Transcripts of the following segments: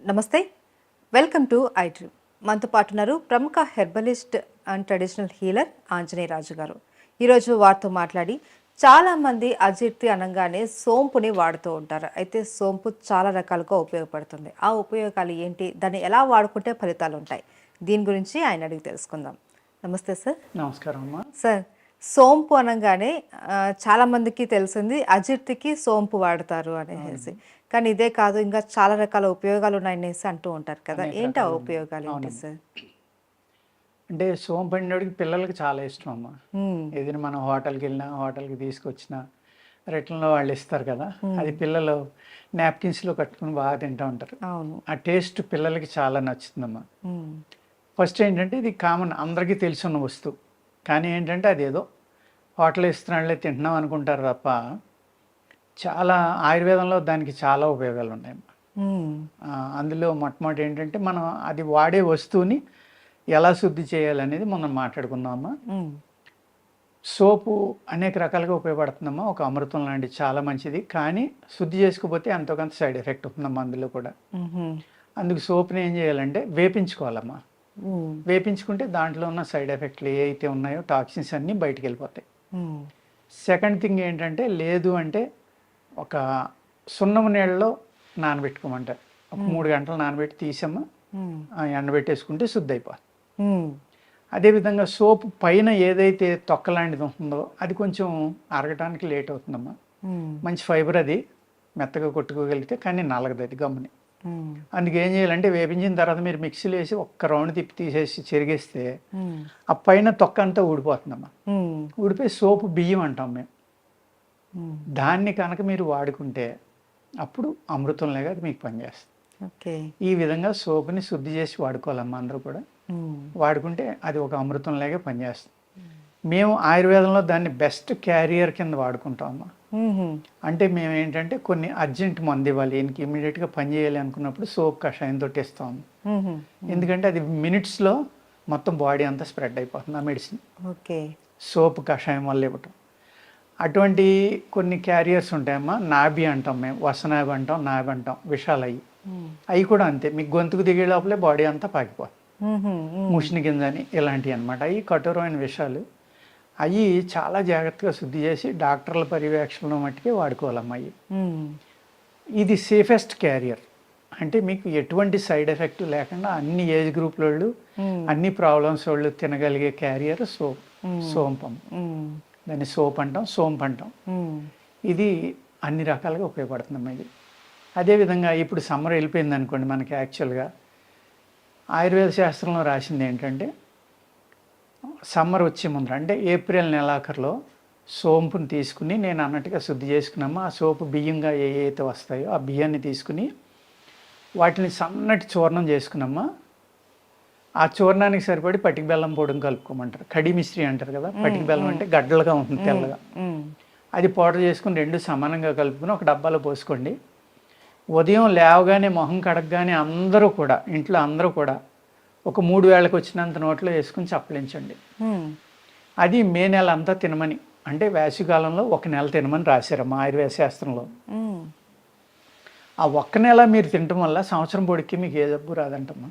నమస్తే, welcome to I dream. మనతో పాటు ఉన్నారు ప్రముఖ herbalist and traditional healer Anjaneya Raju గారు. ఈరోజు వారితో మాట్లాడి, చాలామంది అజీర్తి అనగానే సోంపుని వాడుతూ ఉంటారు. అయితే సోంపు చాలా రకాలుగా ఉపయోగపడుతుంది. ఆ ఉపయోగాలు ఏంటి, దాన్ని ఎలా వాడుకుంటే ఫలితాలు ఉంటాయి, దీని గురించి ఆయన అడిగి తెలుసుకుందాం. నమస్తే సార్. నమస్కారం అమ్మా. సార్, సోంపు అనగానే చాలామందికి తెలిసింది అజీర్తికి సోంపు వాడతారు అనేసి. కానీ ఇదే కాదు, ఇంకా చాలా రకాల ఉపయోగాలు ఉన్నాయనేసి అంటూ ఉంటారు కదా. ఏంటి ఆ ఉపయోగాలు ఏంటి సార్? అంటే సోంపు అనేటికి పిల్లలకి చాలా ఇష్టం అమ్మా. ఏదైనా మనం హోటల్కి వెళ్ళినా, హోటల్కి తీసుకొచ్చినా రిటర్న్లో వాళ్ళు ఇస్తారు కదా, అది పిల్లలు నాప్కిన్స్లో కట్టుకుని బాగా తింటూ ఉంటారు. ఆ టేస్ట్ పిల్లలకి చాలా నచ్చుతుందమ్మా. ఫస్ట్ ఏంటంటే ఇది కామన్, అందరికీ తెలుసున్న వస్తువు. కానీ ఏంటంటే అది ఏదో హోటల్ ఇస్తున్నాళ్ళే తింటున్నాం అనుకుంటారు తప్ప, చాలా ఆయుర్వేదంలో దానికి చాలా ఉపయోగాలు ఉన్నాయమ్మా. అందులో మొట్టమొదటి ఏంటంటే మనం అది వాడే వస్తువుని ఎలా శుద్ధి చేయాలనేది మనం మాట్లాడుకుందామమ్మా. సోపు అనేక రకాలుగా ఉపయోగపడుతుందమ్మా. ఒక అమృతం లాంటిది, చాలా మంచిది. కానీ శుద్ధి చేసుకోకపోతే ఎంతో కొంత సైడ్ ఎఫెక్ట్ ఉంటుందమ్మా అందులో కూడా. అందుకు సోప్ని ఏం చేయాలంటే వేపించుకోవాలమ్మా. వేపించుకుంటే దాంట్లో ఉన్న సైడ్ ఎఫెక్ట్లు ఏ అయితే ఉన్నాయో టాక్సిన్స్ అన్నీ బయటికి వెళ్ళిపోతాయి. సెకండ్ థింగ్ ఏంటంటే, లేదు అంటే ఒక సున్నము నీళ్ళలో నానబెట్టుకోమంటారు. ఒక 3 గంటలు నానబెట్టి తీసమ్మా ఎండబెట్టేసుకుంటే శుద్ధి అయిపోతుంది. అదేవిధంగా సోపు పైన ఏదైతే తొక్క లాంటిది ఉంటుందో అది కొంచెం అరగటానికి లేట్ అవుతుందమ్మా. మంచి ఫైబర్, అది మెత్తగా కొట్టుకోగలిగితే, కానీ నలగదు అది గమ్ముని. అందుకే ఏం చేయాలంటే, వేపించిన తర్వాత మీరు మిక్సీలో వేసి ఒక్క రౌండ్ తిప్పి తీసేసి చెరిగేస్తే ఆ పైన తొక్క అంతా ఊడిపోతుందమ్మా. ఊడిపోయి సోపు బియ్యం అంటాం మేము. దాన్ని కనుక మీరు వాడుకుంటే అప్పుడు అమృతంలాగా అది మీకు పనిచేస్తుంది. ఈ విధంగా సోపుని శుద్ధి చేసి వాడుకోవాలమ్మా అందరూ కూడా. వాడుకుంటే అది ఒక అమృతంలాగే పనిచేస్తుంది. మేము ఆయుర్వేదంలో దాన్ని బెస్ట్ క్యారియర్ కింద వాడుకుంటామమ్మా. అంటే మేము ఏంటంటే కొన్ని అర్జెంట్ మంది ఇవ్వాలి, ఈయనకి ఇమీడియట్గా పని చేయాలి అనుకున్నప్పుడు సోప్ కషాయంతో ఇస్తాము. ఎందుకంటే అది మినిట్స్లో మొత్తం బాడీ అంతా స్ప్రెడ్ అయిపోతుంది ఆ మెడిసిన్. సోప్ కషాయం వల్ల ఇవ్వటం. అటువంటి కొన్ని క్యారియర్స్ ఉంటాయమ్మా. నాభి అంటాం మేము, వసనాభి అంటాం, నాభి అంటాం, విషాలు అయ్యి. అవి కూడా అంతే, మీకు గొంతుకు దిగే లోపలే బాడీ అంతా పాకిపోతుంది. ముషిని గింజని ఇలాంటివి అనమాట. అవి కఠోరమైన విషాలు. అవి చాలా జాగ్రత్తగా శుద్ధి చేసి డాక్టర్ల పర్యవేక్షణలో మట్టుకే వాడుకోవాలమ్మా. ఇది సేఫెస్ట్ క్యారియర్. అంటే మీకు ఎటువంటి సైడ్ ఎఫెక్ట్ లేకుండా అన్ని ఏజ్ గ్రూప్ వాళ్ళు, అన్ని ప్రాబ్లమ్స్ వాళ్ళు తినగలిగే క్యారియర్ సోంపం. దాన్ని సోప్ అంటాం, సోంపు అంటాం. ఇది అన్ని రకాలుగా ఉపయోగపడుతుందమ్మా ఇది. అదేవిధంగా ఇప్పుడు సమ్మర్ వెళ్ళిపోయింది అనుకోండి, మనకి యాక్చువల్గా ఆయుర్వేద శాస్త్రంలో రాసింది ఏంటంటే, సమ్మర్ వచ్చే ముందర అంటే ఏప్రిల్ నెలాఖరులో సోంపుని తీసుకుని, నేను అన్నట్టుగా శుద్ధి చేసుకున్నామా, ఆ సోపు బియ్యంగా ఏ అయితే వస్తాయో ఆ బియ్యాన్ని తీసుకుని వాటిని సన్నటి చూర్ణం చేసుకున్నామా. ఆ చూర్ణానికి సరిపడి పటిక బెల్లం పొడిని కలుపుకోమంటారు. కడి మిశ్రీ అంటారు కదా. పటిక బెల్లం అంటే గడ్డలుగా ఉంటుంది, తెల్లగా. అది పౌడర్ చేసుకుని రెండు సమానంగా కలుపుకుని ఒక డబ్బాలో పోసుకోండి. ఉదయం లేవగానే మొహం కడగగానే అందరూ కూడా, ఇంట్లో అందరూ కూడా ఒక 3 వేళకు వచ్చినంత నోట్లో వేసుకుని చప్పలించండి. అది మే నెల అంతా తినమని, అంటే వేసవికాలంలో 1 నెల తినమని రాశారమ్మా ఆయుర్వేద శాస్త్రంలో. ఆ 1 నెల మీరు తినటం వల్ల సంవత్సరం పొడికి మీకు ఏ జబ్బు రాదంటమ్మా.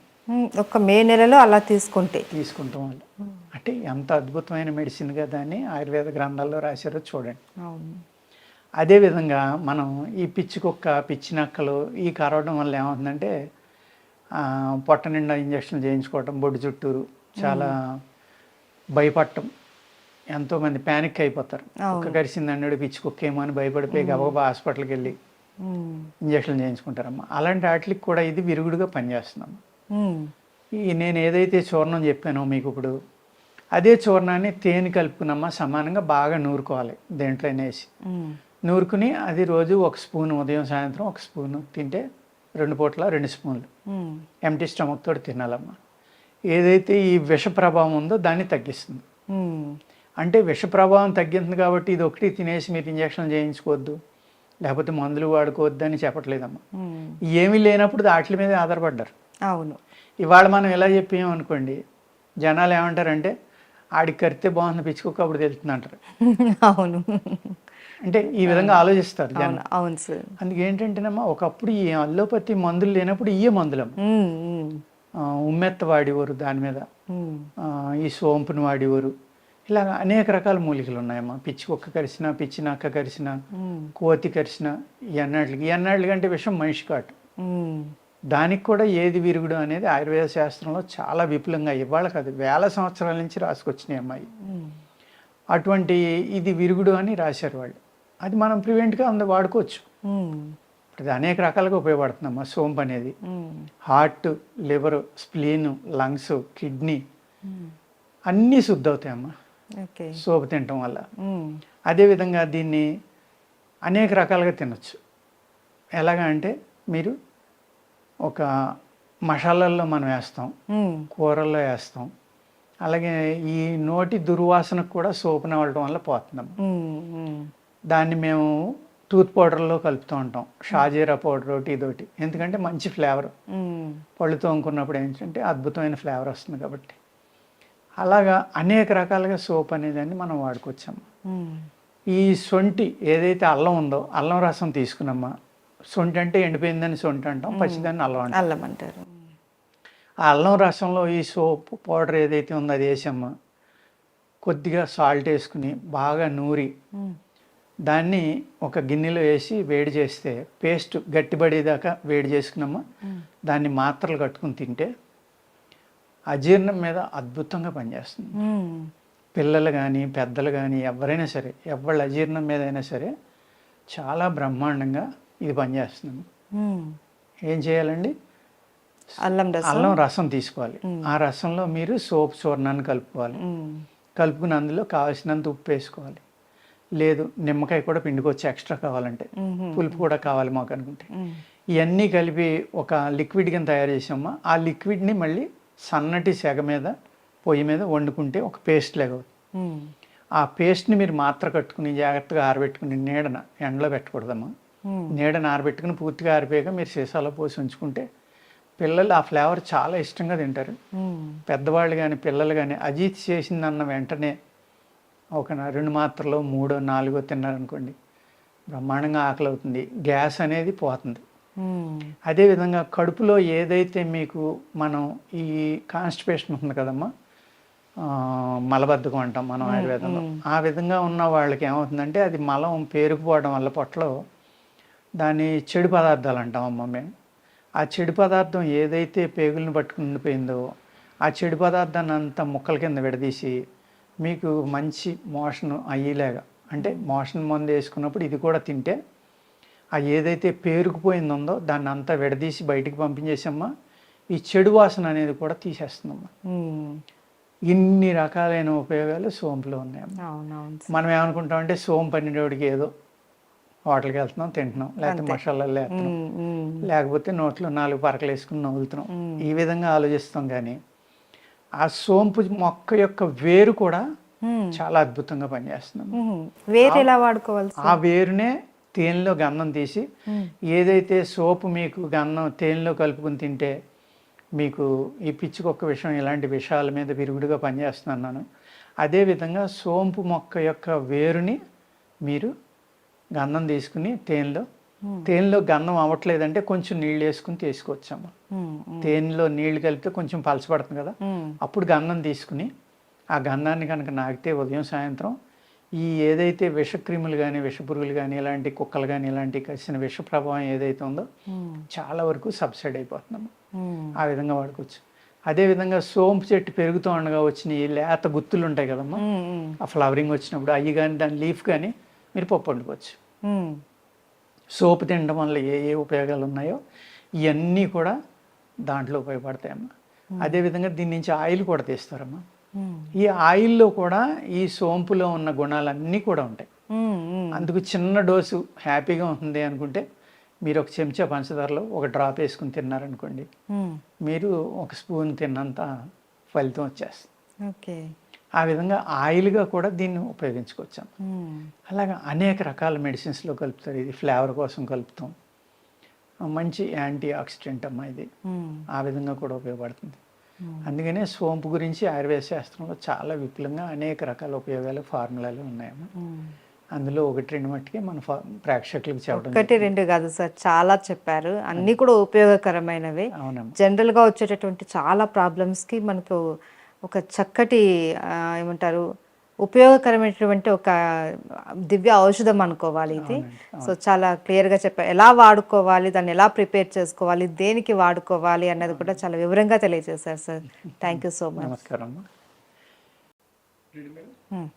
ఒక మే నెలలో అలా తీసుకుంటాం వల్ల. అంటే ఎంత అద్భుతమైన మెడిసిన్ కదా అని ఆయుర్వేద గ్రంథాల్లో రాశారో చూడండి. అదేవిధంగా మనం ఈ పిచ్చి కుక్క, పిచ్చి నక్కలు ఈ కరవడం వల్ల ఏమవుతుందంటే, పొట్ట నిండా ఇంజక్షన్ చేయించుకోవటం, బొడ్డు చుట్టూరు చాలా భయపడటం. ఎంతోమంది ప్యానిక్ అయిపోతారు. కుక్క కరిసింది అన్నాడు, పిచ్చి కుక్క ఏమో అని భయపడిపోయి గబగబా హాస్పిటల్కి వెళ్ళి ఇంజక్షన్ చేయించుకుంటారమ్మా. అలాంటి వాటికి కూడా ఇది విరుగుడుగా పనిచేస్తుందమ్మా. నేను ఏదైతే చూర్ణం చెప్పానో మీకు ఇప్పుడు, అదే చూర్ణాన్ని తేనె కలుపుకున్నమ్మా సమానంగా బాగా నూరుకోవాలి. దేంట్లో వేసి నూరుకుని అది రోజు 1 స్పూన్, ఉదయం సాయంత్రం 1 స్పూన్ తింటే 2 పూట్ల 2 స్పూన్లు ఎంటీ స్టమక్ తోటి తినాలమ్మా. ఏదైతే ఈ విష ప్రభావం ఉందో దాన్ని తగ్గిస్తుంది. అంటే విష ప్రభావం తగ్గింది కాబట్టి ఇది ఒకటి తినేసి మీరు ఇంజక్షన్ చేయించుకోవద్దు, లేకపోతే మందులు వాడుకోవద్దు అని చెప్పట్లేదమ్మా. ఏమీ లేనప్పుడు వాటి మీద ఆధారపడ్డారు. అవును. ఇవాళ మనం ఎలా చెప్పామనుకోండి, జనాలు ఏమంటారంటే, ఆడికి కరితే బాగుంది పిచ్చుకోక అప్పుడు తెలుస్తుంది అంటారు. అవును. అంటే ఈ విధంగా ఆలోచిస్తారు జనం. అవును అవును సార్. అందుకే ఏంటంటేనమ్మా ఒకప్పుడు ఈ అల్లోపతి మందులు లేనప్పుడు ఇయే మందులమ్మ. ఉమ్మెత్త వాడేవారు దాని మీద, ఈ సోంపుని వాడేవారు. ఇలాగ అనేక రకాల మూలికలు ఉన్నాయమ్మా. పిచ్చి కుక్క కరిసిన, పిచ్చి నక్క కరిసిన, కోతి కరిసిన, ఈ అన్నాళ్ళకి అంటే విషయం మనిషి కాటు. దానికి కూడా ఏది విరుగుడు అనేది ఆయుర్వేద శాస్త్రంలో చాలా విపులంగా ఇవాళ కాదు వేల సంవత్సరాల నుంచి రాసుకొచ్చినాయి అమ్మాయి. అటువంటి ఇది విరుగుడు అని రాశారు వాళ్ళు. అది మనం ప్రివెంట్గా వాడుకోవచ్చు. అది అనేక రకాలుగా ఉపయోగపడుతుందమ్మా సోంపు అనేది. Heart, liver, spleen, lungs, kidney అన్నీ శుద్ధి అవుతాయమ్మా సోపు తినటం వల్ల. అదేవిధంగా దీన్ని అనేక రకాలుగా తినచ్చు. ఎలాగా అంటే మీరు ఒక మసాలాల్లో మనం వేస్తాం, కూరల్లో వేస్తాం. అలాగే ఈ నోటి దుర్వాసనకు కూడా సోపు నవ్వడం వల్ల పోతుందమ్మా. దాన్ని మేము టూత్ పౌడర్లో కలుపుతూ ఉంటాం, షాజీరా పౌడర్ ఒకటి ఇదొకటి. ఎందుకంటే మంచి ఫ్లేవర్, పళ్ళు తోముకున్నప్పుడు ఏంటంటే అద్భుతమైన ఫ్లేవర్ వస్తుంది కాబట్టి. అలాగా అనేక రకాలుగా సోప్ అనేదాన్ని మనం వాడుకోవచ్చమ్మా. ఈ సొంటి ఏదైతే అల్లం ఉందో అల్లం రసం తీసుకున్నమ్మా. సొంటి అంటే ఎండిపోయిందని సొంటి అంటాం, పచ్చిదాన్ని అల్లం అంటారు. ఆ అల్లం రసంలో ఈ సోప్ పౌడర్ ఏదైతే ఉందో అది వేసామ్మా. కొద్దిగా సాల్ట్ వేసుకుని బాగా నూరి దాన్ని ఒక గిన్నెలో వేసి వేడి చేస్తే పేస్ట్ గట్టిపడేదాకా వేడి చేసుకున్నామా. దాన్ని మాత్రలు కట్టుకుని తింటే అజీర్ణం మీద అద్భుతంగా పనిచేస్తుంది. పిల్లలు కానీ పెద్దలు కానీ ఎవరైనా సరే, ఎవళ్ళ అజీర్ణం మీద అయినా సరే చాలా బ్రహ్మాండంగా ఇది పనిచేస్తుంది. ఏం చేయాలండి, అల్లం రసం తీసుకోవాలి. ఆ రసంలో మీరు సోప్ చూర్ణాన్ని కలుపుకోవాలి. కలుపుకుని అందులో కావాల్సినంత ఉప్పు వేసుకోవాలి. లేదు నిమ్మకాయ కూడా పిండుకోవచ్చు ఎక్స్ట్రా కావాలంటే, పులుపు కూడా కావాలి మాకు అనుకుంటే. ఇవన్నీ కలిపి ఒక లిక్విడ్ కింద తయారు చేసామా. ఆ లిక్విడ్ని మళ్ళీ సన్నటి సెగ మీద పొయ్యి మీద వండుకుంటే ఒక పేస్ట్ లాగా అవుతుంది. ఆ పేస్ట్ని మీరు మాత్ర కట్టుకుని జాగ్రత్తగా ఆరబెట్టుకుని నీడన ఎండలో పెట్టకూడదమ్మా. నీడన ఆరబెట్టుకుని పూర్తిగా ఆరిపోయాక మీరు సీసాలో పోసి ఉంచుకుంటే పిల్లలు ఆ ఫ్లేవర్ చాలా ఇష్టంగా తింటారు. పెద్దవాళ్ళు కానీ పిల్లలు కానీ అజీత్ చేసిందన్న వెంటనే ఒక 2 మాత్రలో 3, 4 తిన్నారనుకోండి బ్రహ్మాండంగా ఆకలి అవుతుంది, గ్యాస్ అనేది పోతుంది. అదేవిధంగా కడుపులో ఏదైతే మీకు మనం ఈ కాన్స్టిపేషన్ ఉంటుంది కదమ్మా, మలబద్ధకం అంటాం మనం ఆయుర్వేదంలో. ఆ విధంగా ఉన్న వాళ్ళకి ఏమవుతుందంటే అది మలం పేరుకుపోవడం వల్ల పొట్టలో దాన్ని చెడు పదార్థాలు అంటామమ్మా మేము. ఆ చెడు పదార్థం ఏదైతే పేగులను పట్టుకుని ఉండిపోయిందో ఆ చెడు పదార్థాన్ని అంతా ముక్కల కింద విడదీసి మీకు మంచి మోషన్ అయ్యేలాగా, అంటే మోషన్ మందు వేసుకున్నప్పుడు ఇది కూడా తింటే ఆ ఏదైతే పేరుకుపోయిందో దాన్ని అంతా విడదీసి బయటికి పంపించేసమ్మా ఈ చెడు వాసన అనేది కూడా తీసేస్తుందమ్మా. ఇన్ని రకాలైన ఉపయోగాలు సోంపులో ఉన్నాయమ్మా. మనం ఏమనుకుంటామంటే సోంపు అనేటివాడికి ఏదో హోటల్కి వెళ్తున్నాం, తింటున్నాం, లేకపోతే మసాలాలు వేస్తున్నాం, లేకపోతే నోట్లో 4 పరకలు వేసుకుని నవ్వులుతున్నాం, ఈ విధంగా ఆలోచిస్తాం. కానీ ఆ సోంపు మొక్క యొక్క వేరు కూడా చాలా అద్భుతంగా పనిచేస్తుంది. వేరు ఎలా వాడుకోవాలి? ఆ వేరునే తేనెలో గంధం తీసి ఏదైతే సోపు మీకు గంధం తేనెలో కలుపుకుని తింటే మీకు ఈ పిచ్చికొక్క విషయం ఇలాంటి విషయాల మీద విరుగుడుగా పనిచేస్తున్నాను. అదేవిధంగా సోంపు మొక్క యొక్క వేరుని మీరు గంధం తీసుకుని తేనెలో గంధం అవ్వట్లేదంటే కొంచెం నీళ్ళు వేసుకుని తీసుకోవచ్చమ్మా. తేనెలో నీళ్లు కలిపితే కొంచెం పలచబడుతుంది కదా, అప్పుడు గంధం తీసుకుని ఆ గంధాన్ని కనుక నాకితే ఉదయం సాయంత్రం ఈ ఏదైతే విషక్రిములు కానీ విషపురుగులు కానీ ఇలాంటి కుక్కలు కానీ ఇలాంటి కలిసిన విష ప్రభావం ఏదైతే ఉందో చాలా వరకు సబ్సైడ్ అయిపోతుందమ్మా. ఆ విధంగా వాడుకోవచ్చు. అదేవిధంగా సోంపు చెట్టు పెరుగుతూ ఉండగా వచ్చిన ఈ లేత గుత్తులు ఉంటాయి కదమ్మా, ఆ ఫ్లవరింగ్ వచ్చినప్పుడు అవి కానీ దాని లీఫ్ కానీ మీరు పప్పు వండుకోవచ్చు. సోపు తినడం వల్ల ఏ ఏ ఉపయోగాలు ఉన్నాయో ఇవన్నీ కూడా దాంట్లో ఉపయోగపడతాయమ్మా. అదేవిధంగా దీని నుంచి ఆయిల్ కూడా తీస్తారమ్మా. ఈ ఆయిల్లో కూడా ఈ సోంపులో ఉన్న గుణాలన్నీ కూడా ఉంటాయి. అందుకు చిన్న డోసు హ్యాపీగా ఉంటుంది అనుకుంటే మీరు ఒక చెంచా పంచదారలో ఒక డ్రాప్ వేసుకుని తిన్నారనుకోండి, మీరు ఒక స్పూన్ తిన్నంత ఫలితం వచ్చేస్తుంది. ఆ విధంగా ఆయిల్గా కూడా దీన్ని ఉపయోగించుకోవచ్చాం. అలాగా అనేక రకాల మెడిసిన్స్లో కలుపుతారు. ఇది ఫ్లేవర్ కోసం కలుపుతాం. మంచి యాంటీ ఆక్సిడెంట్ అమ్మా ఇది. ఆ విధంగా కూడా ఉపయోగపడుతుంది. అందుకనే సోంపు గురించి ఆయుర్వేద శాస్త్రంలో చాలా విపులంగా అనేక రకాల ఉపయోగాలు ఫార్ములాలు ఉన్నాయమ్మా. అందులో ఒకటి రెండు మట్టుకే మన ప్రేక్షకులకు చెప్పడం ఒకటి రెండు కాదు సార్, చాలా చెప్పారు, అన్నీ కూడా ఉపయోగకరమైనవి. అవునమ్మా. జనరల్గా వచ్చేటటువంటి చాలా ప్రాబ్లమ్స్కి మనకు ఒక చక్కటి ఏమంటారు ఉపయోగకరమైనటువంటి ఒక దివ్య ఔషధం అనుకోవాలి ఇది. సో చాలా క్లియర్గా చెప్పారు, ఎలా వాడుకోవాలి, దాన్ని ఎలా ప్రిపేర్ చేసుకోవాలి, దేనికి వాడుకోవాలి అన్నది కూడా చాలా వివరంగా తెలియజేశారు sir. Thank you so much. నమస్కారం అమ్మా. Hmm.